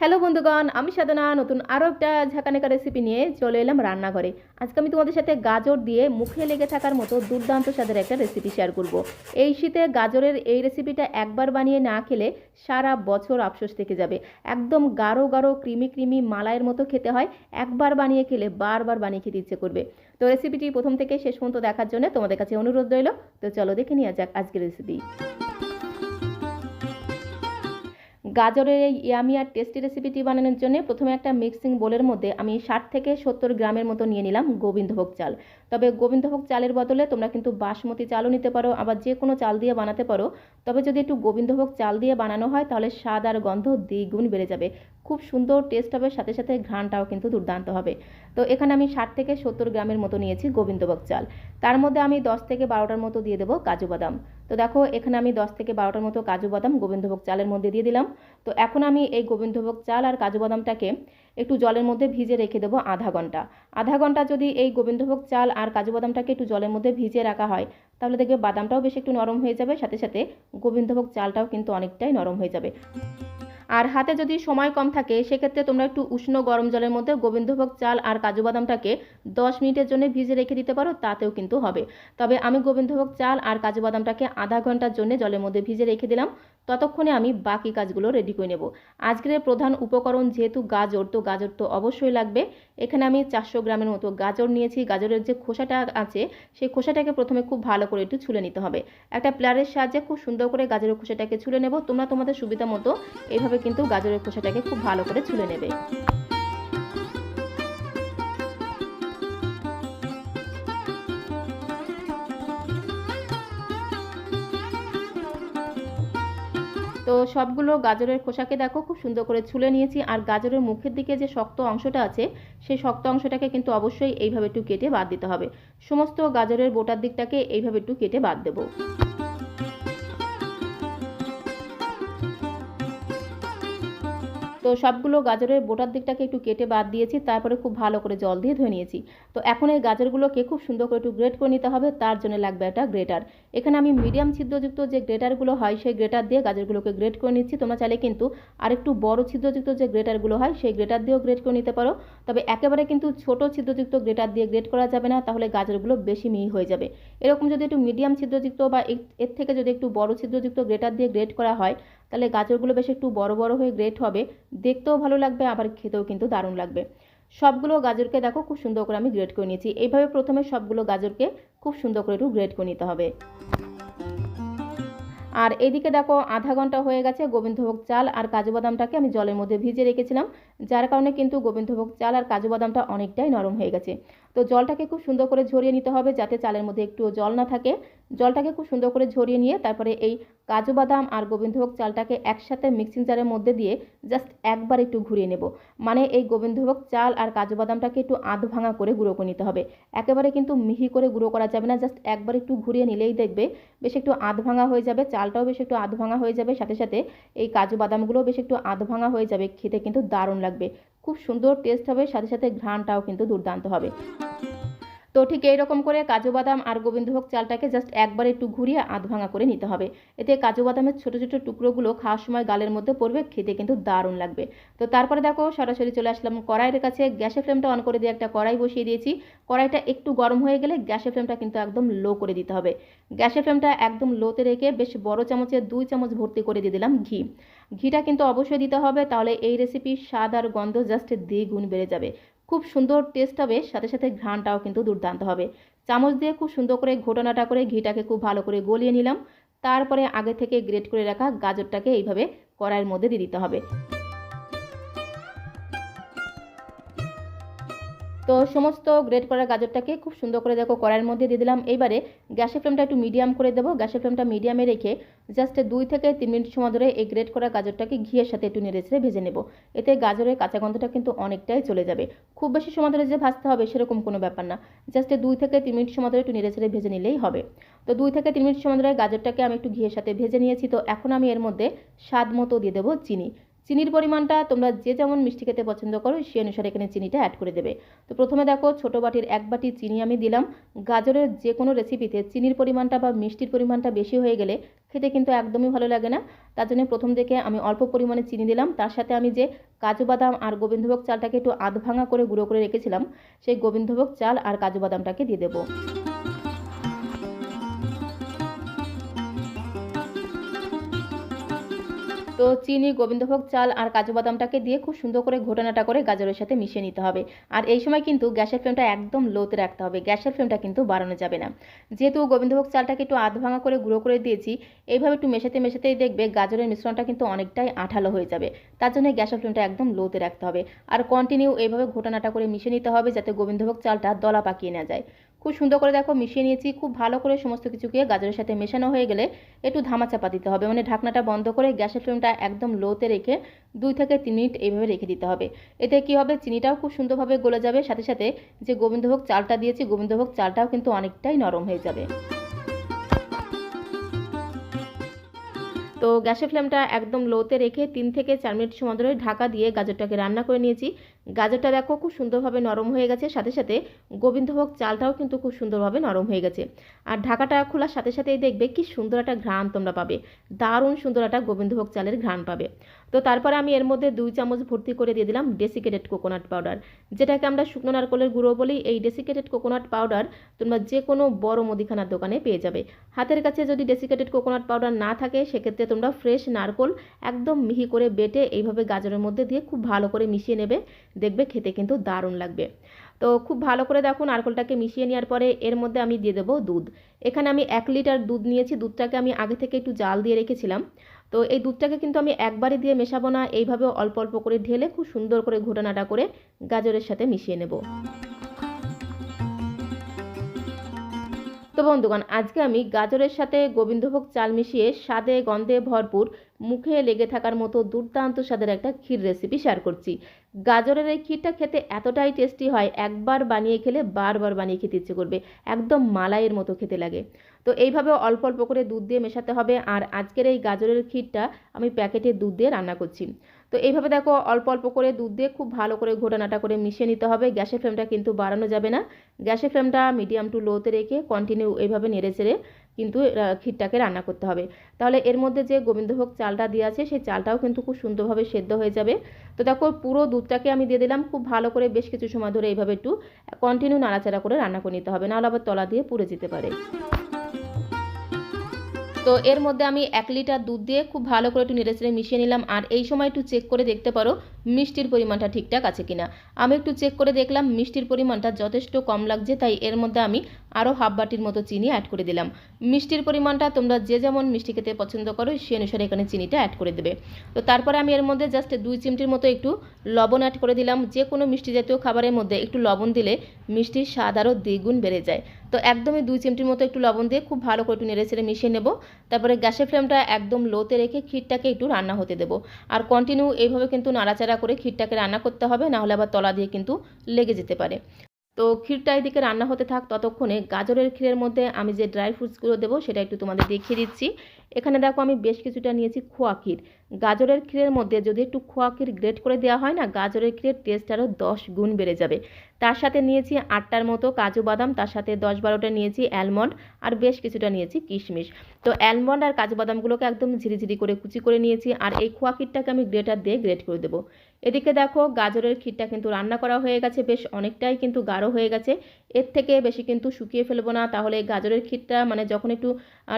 Hello বন্ধুগণ, আমি সাধনা নতুন আরও একটা ঝাঁকানাকা রেসিপি নিয়ে চলে এলাম রান্নাঘরে। আজকে আমি তোমাদের সাথে গাজর দিয়ে মুখে লেগে থাকার মতো দুর্দান্ত স্বাদের একটা রেসিপি শেয়ার করব। এই শীতে গাজরের এই রেসিপিটা একবার বানিয়ে না খেলে সারা বছর আফসোস থেকে যাবে। একদম গাঢ় গাঢ় ক্রিমি ক্রিমি মালাইয়ের মতো খেতে হয়। একবার বানিয়ে খেলে বারবার বানিয়ে খেতে ইচ্ছে করবে। তো রেসিপিটি প্রথম থেকে শেষ পর্যন্ত দেখার জন্য তোমাদের কাছে অনুরোধ রইল। তো চলো দেখে নেওয়া যাক আজকের রেসিপি। গাজরের এই ইয়ামি আর টেস্টি রেসিপিটি বানানোর জন্য প্রথমে একটা মিক্সিং বোলের মধ্যে আমি 60 থেকে 70 গ্রামের মতো নিয়ে নিলাম গোবিন্দভোগ চাল। তবে গোবিন্দভোগ চালের বদলে তোমরা কিন্তু বাসমতি চালও নিতে পারো, আবার যে কোনো চাল দিয়ে বানাতে পারো। তবে যদি একটু গোবিন্দভোগ চাল দিয়ে বানানো হয় তাহলে স্বাদ আর গন্ধ দ্বিগুণ বেড়ে যাবে। খুব সুন্দর টেস্ট হবে, সাথে সাথে ঘ্রাণটাও কিন্তু দুর্দান্ত হবে। তো এখানে আমি 60 থেকে 70 গ্রামের মতো নিয়েছি গোবিন্দভোগ চাল। তার মধ্যে আমি 10 থেকে 12টার মতো দিয়ে দেবো কাজু বাদাম। তো দেখো এখানে আমি 10 থেকে 12টার মতো কাজু বাদাম গোবিন্দভোগ চালের মধ্যে দিয়ে দিলাম। তো এখন আমি এই গোবিন্দভোগ চাল আর কাজু বাদামটাকে একটু জলের মধ্যে ভিজে রেখে দেবো আধা ঘন্টা। আধা ঘন্টা যদি এই গোবিন্দভোগ চাল আর কাজু বাদামটাকে একটু জলের মধ্যে ভিজিয়ে রাখা হয় তাহলে দেখবে বাদামটাও বেশ একটু নরম হয়ে যাবে, সাথে সাথে গোবিন্দভোগ চালটাও কিন্তু অনেকটাই নরম হয়ে যাবে। আর হাতে যদি সময় কম থাকে সেক্ষেত্রে তোমরা একটু উষ্ণ গরম জলের মধ্যে গোবিন্দভোগ চাল আর কাজু বাদামটাকে 10 মিনিটের জন্য ভিজে রেখে দিতে পারো, তাতেও কিন্তু হবে। তবে আমি গোবিন্দভোগ চাল আর কাজু বাদামটাকে আধা ঘন্টার জন্য জলের মধ্যে ভিজে রেখে দিলাম। ততক্ষণে আমি বাকি কাজগুলো রেডি করে নেব। আজকের প্রধান উপকরণ যেহেতু গাজর, তো গাজর তো অবশ্যই লাগবে। এখানে আমি 400 গ্রামের মতো গাজর নিয়েছি। গাজরের যে খোসাটা আছে সেই খোসাটাকে প্রথমে খুব ভালো করে একটু ছুলে নিতে হবে। একটা প্লারের সাহায্যে খুব সুন্দর করে গাজরের খোসাটাকে ছুলে নেব। তোমরা তোমাদের সুবিধা মতো এইভাবে কিন্তু গাজরের খোসাটাকে খুব ভালো করে ছুলে নেবে। তো সবগুলো গাজরের খোসাকে দেখো খুব সুন্দর করে ছুলে নিয়েছি। আর গাজরের মুখের দিকে যে শক্ত অংশটা আছে সেই শক্ত অংশটাকে কিন্তু অবশ্যই এইভাবে একটু কেটে বাদ দিতে হবে। সমস্ত গাজরের বোটার দিকটাকে এইভাবে একটু কেটে বাদ দেবো। তো সবগুলো গাজরের বোটার দিকটাকে একটু কেটে বাদ দিয়েছি, তারপরে খুব ভালো করে জল দিয়ে ধুয়ে নিয়েছি। তো এখন এই গাজরগুলোকে খুব সুন্দর করে একটু গ্রেট করে নিতে হবে, তার জন্য লাগবে একটা গ্রেটার। এখানে আমি মিডিয়াম ছিদ্রযুক্ত যে গ্রেটারগুলো হয় সেই গ্রেটার দিয়ে গাজরগুলোকে গ্রেট করে নিচ্ছি। তোমরা চাইলে কিন্তু আরেকটু বড় ছিদ্রযুক্ত যে গ্রেটারগুলো হয় সেই গ্রেটার দিয়েও গ্রেট করে নিতে পারো। তবে একেবারে কিন্তু ছোট ছিদ্রযুক্ত গ্রেটার দিয়ে গ্রেট করা যাবে না, তাহলে গাজরগুলো বেশি মিহি হয়ে যাবে। এরকম যদি একটু মিডিয়াম ছিদ্রযুক্ত বা এর থেকে যদি একটু বড় ছিদ্রযুক্ত গ্রেটার দিয়ে গ্রেট করা হয় তাহলে গাজরগুলো বেশ একটু বড় বড় হয়ে গ্রেট হবে, দেখতেও ভালো লাগবে, আবার খেতেও কিন্তু দারুণ লাগবে। সবগুলো গাজরকে দেখো খুব সুন্দর করে আমি গ্রেট করে নিয়েছি। এইভাবে প্রথমে সবগুলো গাজরকে খুব সুন্দর করে একটু গ্রেট করে নিতে হবে। আর এদিকে দেখো আধা ঘন্টা হয়ে গেছে, গোবিন্দভোগ চাল আর কাজু বাদামটাকে আমি জলের মধ্যে ভিজে রেখেছিলাম, যার কারণে কিন্তু গোবিন্দভোগ চাল আর কাজু বাদামটা অনেকটাই নরম হয়ে গেছে। তো জলটাকে খুব সুন্দর করে ঝরিয়ে নিতে হবে যাতে চালের মধ্যে একটুও জল না থাকে। জলটাকে খুব সুন্দর করে ঝরিয়ে নিয়ে তারপরে এই কাজু বাদাম আর গোবিন্দভোগ চালটাকে একসাথে মিক্সিং জারের মধ্যে দিয়ে জাস্ট একবার একটু ঘুরিয়ে নেব। মানে এই গোবিন্দভোগ চাল আর কাজু বাদামটাকে একটু আধ ভাঙা করে গুঁড়ো করে নিতে হবে। একেবারে কিন্তু মিহি করে গুঁড়ো করা যাবে না, জাস্ট একবার একটু ঘুরিয়ে নিলেই দেখবে বেশ একটু আধ ভাঙা হয়ে যাবে, চালটাও বেশ একটু আধ ভাঙা হয়ে যাবে, সাথে সাথে এই কাজু বাদামগুলো বেশ একটু আধ ভাঙা হয়ে যাবে। খেতে কিন্তু দারুণ লাগবে, খুব সুন্দর টেস্ট হবে, সাথে সাথে ঘ্রাণটাও কিন্তু দুর্দান্ত হবে। তো ঠিক এইরকম করে কাজু বাদাম আর গোবিন্দভোগ চালটাকে জাস্ট একবার একটু ঘুরিয়ে আধ ভাঙা করে নিতে হবে। এতে কাজু বাদামের ছোটো ছোটো টুকরোগুলো খাওয়ার সময় গালের মধ্যে পড়বে, খেতে কিন্তু দারুণ লাগবে। তো তারপরে দেখো সরাসরি চলে আসলাম কড়াইয়ের কাছে। গ্যাসের ফ্লেমটা অন করে দিয়ে একটা কড়াই বসিয়ে দিয়েছি। কড়াইটা একটু গরম হয়ে গেলে গ্যাসের ফ্লেমটা কিন্তু একদম লো করে দিতে হবে। গ্যাসের ফ্লেমটা একদম লোতে রেখে বেশ বড় চামচে 2 চামচ ভর্তি করে দিয়ে দিলাম ঘি। ঘিটা কিন্তু অবশ্যই দিতে হবে, তাহলে এই রেসিপির স্বাদ আর গন্ধ জাস্ট দ্বিগুণ বেড়ে যাবে। খুব সুন্দর টেস্ট হবে, সাথে সাথে ঘ্রাণটাও কিন্তু দুর্দান্ত হবে। চামচ দিয়ে খুব সুন্দর করে ঘোটানাটা করে ঘিটাকে খুব ভালো করে গলিয়ে নিলাম। তারপরে আগে থেকে গ্রেট করে রাখা গাজরটাকে এইভাবে কড়াইয়ের মধ্যে দিয়ে দিতে হবে। তো সমস্ত গ্রেট করা গাজরটাকে খুব সুন্দর করে দেখো কড়াইয়ের মধ্যে দিয়ে দিলাম। এইবারে গ্যাসের ফ্লেমটা একটু মিডিয়াম করে দেবো। গ্যাসের ফ্লেমটা মিডিয়ামে রেখে জাস্ট 2 থেকে 3 মিনিট সময় ধরে এই গ্রেট করা গাজরটাকে ঘিয়ের সাথে একটু নেড়েচেড়ে ভেজে নেব। এতে গাজরের কাঁচা গন্ধটা কিন্তু অনেকটাই চলে যাবে। খুব বেশি সময় ধরে যে ভাজতে হবে সেরকম কোনো ব্যাপার না, জাস্ট 2 থেকে 3 মিনিট সময় ধরে একটু নেড়েচেড়ে ভেজে নিলেই হবে। তো 2 থেকে 3 মিনিট সময় ধরে গাজরটাকে আমি একটু ঘিয়ের সাথে ভেজে নিয়েছি। তো এখন আমি এর মধ্যে স্বাদ মতো দিয়ে দেবো চিনি। চিনির পরিমাণটা তোমরা যে যেমন মিষ্টি খেতে পছন্দ করো সেই অনুসারে এখানে চিনিটা অ্যাড করে দেবে। তো প্রথমে দেখো ছোটো বাটির 1 বাটি চিনি আমি দিলাম। গাজরের যে কোনো রেসিপিতে চিনির পরিমাণটা বা মিষ্টির পরিমাণটা বেশি হয়ে গেলে খেতে কিন্তু একদমই ভালো লাগে না। তার জন্য প্রথম থেকে আমি অল্প পরিমাণে চিনি দিলাম। তার সাথে আমি যে কাজু বাদাম আর গোবিন্দভোগ চালটাকে একটু আধ ভাঙা করে গুঁড়ো করে রেখেছিলাম, সেই গোবিন্দভোগ চাল আর কাজু বাদামটাকে দিয়ে দেবো। তো চিনি, গোবিন্দভোগ চাল আর কাজু বাদামটাকে দিয়ে খুব সুন্দর করে ঘোটানাটা করে গাজরের সাথে মিশিয়ে নিতে হবে। আর এই সময় কিন্তু গ্যাসের ফ্লেমটা একদম লোতে রাখতে হবে, গ্যাসের ফ্লেমটা কিন্তু বাড়ানো যাবে না। যেহেতু গোবিন্দভোগ চালটাকে একটু আধ ভাঙা করে গুঁড়ো করে দিয়েছি, এইভাবে একটু মেশাতে মেশাতেই দেখবে গাজরের মিশ্রণটা কিন্তু অনেকটাই আঠালো হয়ে যাবে। তার জন্য গ্যাসের ফ্লেমটা একদম লোতে রাখতে হবে। আর কন্টিনিউ এইভাবে ঘোটানাটা করে মিশিয়ে নিতে হবে, যাতে গোবিন্দভোগ চালটা দলা পাকিয়ে না যায়। খুব সুন্দর করে দেখো মিশিয়ে নিয়েছি। খুব ভালো করে সমস্ত কিছুকে গাজরের সাথে মেশানো হয়ে গেলে একটু ধামাচাপা দিতে হবে, মানে ঢাকনাটা বন্ধ করে গ্যাসের ফ্লেমটা একদম লোতে রেখে 2 থেকে 3 মিনিট এইভাবে রেখে দিতে হবে। এতে কি হবে, চিনিটাও খুব সুন্দরভাবে গলে যাবে, সাথে সাথে যে গোবিন্দভোগ চালটা দিয়েছি গোবিন্দভোগ চালটাও কিন্তু অনেকটাই নরম হয়ে যাবে। তো গ্যাসের ফ্লেমটা একদম লোতে রেখে 3 থেকে 4 মিনিট সময় ধরে ঢাকা দিয়ে গাজরটাকে রান্না করে নিয়েছি। গাজরটা দেখো খুব সুন্দরভাবে নরম হয়ে গেছে, সাথে সাথে গোবিন্দভোগ চালটাও কিন্তু খুব সুন্দরভাবে নরম হয়ে গেছে। আর ঢাকাটা খোলার সাথে সাথেই দেখবে কি সুন্দর একটা ঘ্রাণ তোমরা পাবে, দারুণ সুন্দর একটা গোবিন্দভোগ চালের ঘ্রাণ পাবে। তো তারপরে আমি এর মধ্যে 2 চামচ ভর্তি করে দিয়ে দিলাম ডেসিকেটেড কোকোনাট পাউডার, যেটাকে আমরা শুকনো নারকেলের গুঁড়ো বলি। এই ডেসিকেটেড কোকোনাট পাউডার তোমরা যে কোনো বড় মুদিখানার দোকানে পেয়ে যাবে। হাতের কাছে যদি ডেসিকেটেড কোকোনাট পাউডার না থাকে, সেক্ষেত্রে তোমরা ফ্রেশ নারকেল একদম মিহি করে বেটে এইভাবে গাজরের মধ্যে দিয়ে খুব ভালো করে মিশিয়ে নেবে, দেখবে খেতে কিন্তু দারুণ লাগবে। তো খুব ভালো করে দেখো নারকেলটাকে মিশিয়ে নেওয়ার পরে এর মধ্যে আমি দিয়ে দেবো দুধ। এখানে আমি 1 লিটার দুধ নিয়েছি। দুধটাকে আমি আগে থেকে একটু জাল দিয়ে রেখেছিলাম। তো এই দুধটাকে কিন্তু আমি একবারে দিয়ে মেশাবো না, এইভাবে অল্প অল্প করে ঢেলে খুব সুন্দর করে ঘোটানাটা করে গাজরের সাথে মিশিয়ে নেব। তো বন্ধুগণ, আজকে আমি গাজরের সাথে গোবিন্দভোগ চাল মিশিয়ে স্বাদে গন্ধে ভরপুর, মুখে লেগে থাকার মতো দুর্দান্ত স্বাদের একটা ক্ষীর রেসিপি শেয়ার করছি। গাজরের এই ক্ষীরটা খেতে এতটাই টেস্টি হয়, একবার বানিয়ে খেলে বারবার বানিয়ে খেতে ইচ্ছে করবে, একদম মালাইয়ের মতো খেতে লাগে। তো এইভাবে অল্প অল্প করে দুধ দিয়ে মেশাতে হবে। আর আজকের এই গাজরের ক্ষীরটা আমি প্যাকেটের দুধ দিয়ে রান্না করছি। তো এইভাবে দেখো অল্প অল্প করে দুধ দিয়ে খুব ভালো করে ঘোটানাটা করে মিশিয়ে নিতে হবে। গ্যাসের ফ্লেমটা কিন্তু বাড়ানো যাবে না, গ্যাসের ফ্লেমটা মিডিয়াম টু লোতে রেখে কন্টিনিউ এইভাবে নেড়ে চেড়ে কিন্তু ক্ষীরটাকে রান্না করতে হবে। তাহলে এর মধ্যে যে গোবিন্দভোগ চালটা দেওয়া আছে সেই চালটাও কিন্তু খুব সুন্দরভাবে সেদ্ধ হয়ে যাবে। তো দেখো পুরো দুধটাকে আমি দিয়ে দিলাম। খুব ভালো করে বেশ কিছু সময় ধরে এইভাবে একটু কন্টিনিউ নাড়াচাড়া করে রান্না করে নিতে হবে, নাহলে আবার তলা দিয়ে পুড়ে যেতে পারে। তো এর মধ্যে আমি 1 লিটার দুধ দিয়ে খুব ভালো করে একটু নেড়েচেড়ে মিশিয়ে নিলাম। আর এই সময় একটু চেক করে দেখতে পারো মিষ্টির পরিমাণটা ঠিকঠাক আছে কিনা। আমি একটু চেক করে দেখলাম মিষ্টির পরিমাণটা যথেষ্ট কম লাগছে, তাই এর মধ্যে আমি আরও হাফ বাটির মতো চিনি অ্যাড করে দিলাম। মিষ্টির পরিমাণটা তোমরা যে যেমন মিষ্টি খেতে পছন্দ করো সেই অনুসারে এখানে চিনিটা অ্যাড করে দেবে। তো তারপরে আমি এর মধ্যে জাস্ট 2 চিমটির মতো একটু লবণ অ্যাড করে দিলাম। যে কোনো মিষ্টি জাতীয় খাবারের মধ্যে একটু লবণ দিলে মিষ্টির স্বাদ আরও দ্বিগুণ বেড়ে যায়। তো একদমই 2 চিমটির মতো একটু লবণ দিয়ে খুব ভালো করে একটু নেড়েচেড়ে মিশিয়ে নেব। তারপরে গ্যাসের ফ্লেমটা একদম লোতে রেখে ক্ষীরটাকে একটু রান্না হতে দেবো। আর কন্টিনিউ এইভাবে কিন্তু নাড়াচাড়া করে ক্ষীরটাকে রান্না করতে হবে, নাহলে আবার তলা দিয়ে কিন্তু লেগে যেতে পারে। তো ক্ষীরটা এদিকে রান্না হতে থাক, ততক্ষণে গাজরের ক্ষীরের মধ্যে আমি যে ড্রাই ফ্রুটসগুলো দেবো সেটা একটু তোমাদের দেখিয়ে দিচ্ছি। এখানে দেখো আমি বেশ কিছুটা নিয়েছি খোয়া ক্ষীর। গাজরের ক্ষীরের মধ্যে যদি একটু খোয়া ক্ষীর গ্রেট করে দেওয়া হয় না, গাজরের ক্ষীরের টেস্ট আরও 10 গুণ বেড়ে যাবে। তার সাথে নিয়েছি 8টার মতো কাজু বাদাম, তার সাথে 10-12টা নিয়েছি অ্যালমন্ড, আর বেশ কিছুটা নিয়েছি কিশমিশ। তো অ্যালমন্ড আর কাজু বাদামগুলোকে একদম ঝিরিঝিরি করে কুচি করে নিয়েছি। আর এই খোয়া ক্ষীরটাকে আমি গ্রেটার দিয়ে গ্রেট করে দেবো। এদিকে দেখো গাজরের ক্ষীরটা কিন্তু রান্না করা হয়ে গেছে, বেশ অনেকটাই কিন্তু গাঢ় হয়ে গেছে। এর থেকে বেশি কিন্তু শুকিয়ে ফেলবো না, তাহলে গাজরের ক্ষীরটা মানে যখন একটু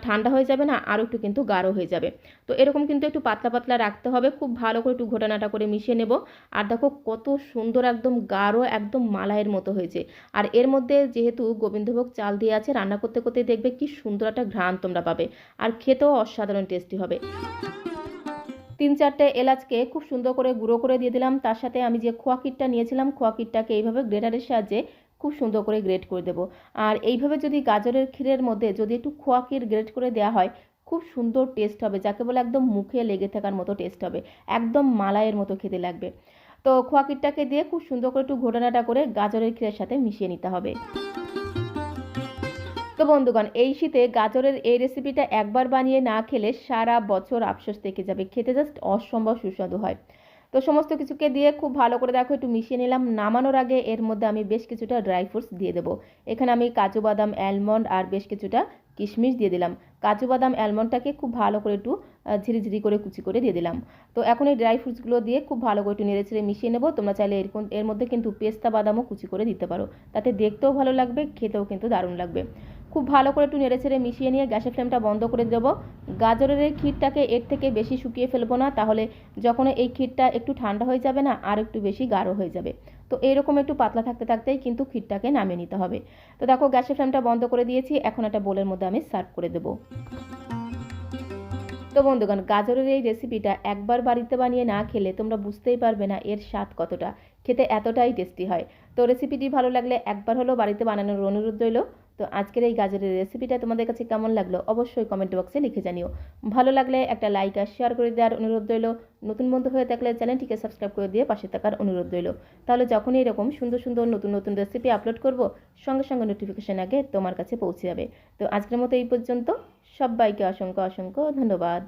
ঠান্ডা হয়ে যাবে না আরও একটু কিন্তু গাঢ় হয়ে যাবে। তো এরকম কিন্তু একটু পাতলা পাতলা রাখতে হবে। খুব ভালো করে একটু ঘোটানাটা করে মিশিয়ে নেব। আর দেখো কত সুন্দর একদম গাঢ়, একদম মালাইয়ের মতো হয়েছে। আর এর মধ্যে যেহেতু গোবিন্দভোগ চাল দিয়ে আছে, রান্না করতে করতে দেখবে কি সুন্দর একটা ঘ্রাণ তোমরা পাবে, আর খেতেও অসাধারণ টেস্টি হবে। 3-4টে এলাচকে খুব সুন্দর করে গুঁড়ো করে দিয়ে দিলাম। তার সাথে আমি যে খোয়া ক্ষীরটা নিয়েছিলাম, খোয়া ক্ষীরটাকে এইভাবে গ্রেটারের সাহায্যে খুব সুন্দর করে গ্রেট করে দেবো। আর এইভাবে যদি গাজরের ক্ষীরের মধ্যে যদি একটু খোয়া ক্ষীর গ্রেট করে দেওয়া হয়, খুব সুন্দর টেস্ট হবে, যাকে বলে একদম মুখে লেগে থাকার মতো টেস্ট হবে, একদম মালাইয়ের মতো খেতে লাগবে। তো খোয়া ক্ষীরটাকে দিয়ে খুব সুন্দর করে একটু ঘোটানাটা করে গাজরের ক্ষীরের সাথে মিশিয়ে নিতে হবে। তো বন্ধুগণ, এই শীতে গাজরের এই রেসিপিটা একবার বানিয়ে না খেলে সারা বছর আফসোস থেকে যাবে। খেতে জাস্ট অসম্ভব সুস্বাদু হয়। তো সমস্ত কিছুকে দিয়ে খুব ভালো করে দেখো একটু মিশিয়ে নিলাম। নামানোর আগে এর মধ্যে আমি বেশ কিছুটা ড্রাই ফ্রুটস দিয়ে দেবো। এখানে আমি কাজু বাদাম, অ্যালমন্ড আর বেশ কিছুটা কিশমিশ দিয়ে দিলাম। কাজু বাদাম অ্যালমন্ডটাকে খুব ভালো করে একটু ঝিরিঝিরি করে কুচি করে দিয়ে দিলাম। তো এখন এই ড্রাই ফ্রুটসগুলো দিয়ে খুব ভালো করে একটু নেড়েচেড়ে মিশিয়ে নেবো। তোমরা চাইলে এর মধ্যে কিন্তু পেস্তা বাদামও কুচি করে দিতে পারো। তাতে দেখতেও ভালো লাগবে, খেতেও কিন্তু দারুণ লাগবে। খুব ভালো করে একটু নেড়েচেড়ে মিশিয়ে নিয়ে গ্যাসের ফ্লেমটা বন্ধ করে দেবো। গাজরের এই ক্ষীরটাকে এর থেকে বেশি শুকিয়ে ফেলবো না, তাহলে যখন এই ক্ষীরটা একটু ঠান্ডা হয়ে যাবে না, আর একটু বেশি গাঢ় হয়ে যাবে। তো এরকম একটু পাতলা থাকতে থাকতেই কিন্তু ক্ষীরটাকে নামিয়ে নিতে হবে। তো দেখো গ্যাসের ফ্লেমটা বন্ধ করে দিয়েছি। এখন একটা বোলের মধ্যে আমি সার্ভ করে দেবো। তো বন্ধুগণ, গাজরের এই রেসিপিটা একবার বাড়িতে বানিয়ে না খেলে তোমরা বুঝতেই পারবে না এর স্বাদ কতটা। খেতে এতটাই টেস্টি হয়। তো রেসিপিটি ভালো লাগলে একবার হলেও বাড়িতে বানানোর অনুরোধ রইল। তো আজকের এই গাজরের রেসিপিটা তোমাদের কাছে কেমন লাগলো অবশ্যই কমেন্ট বক্সে লিখে জানিও। ভালো লাগলে একটা লাইক আর শেয়ার করে দেওয়ার অনুরোধ রইল। নতুন বন্ধু হয়ে থাকলে চ্যানেলটিকে সাবস্ক্রাইব করে দিয়ে পাশে থাকার অনুরোধ রইল। তাহলে যখনই এরকম সুন্দর সুন্দর নতুন নতুন রেসিপি আপলোড করব, সঙ্গে সঙ্গে নোটিফিকেশন আগে তোমার কাছে পৌঁছে যাবে। তো আজকের মতো এই পর্যন্ত। সবাইকে অসংখ্য অসংখ্য ধন্যবাদ।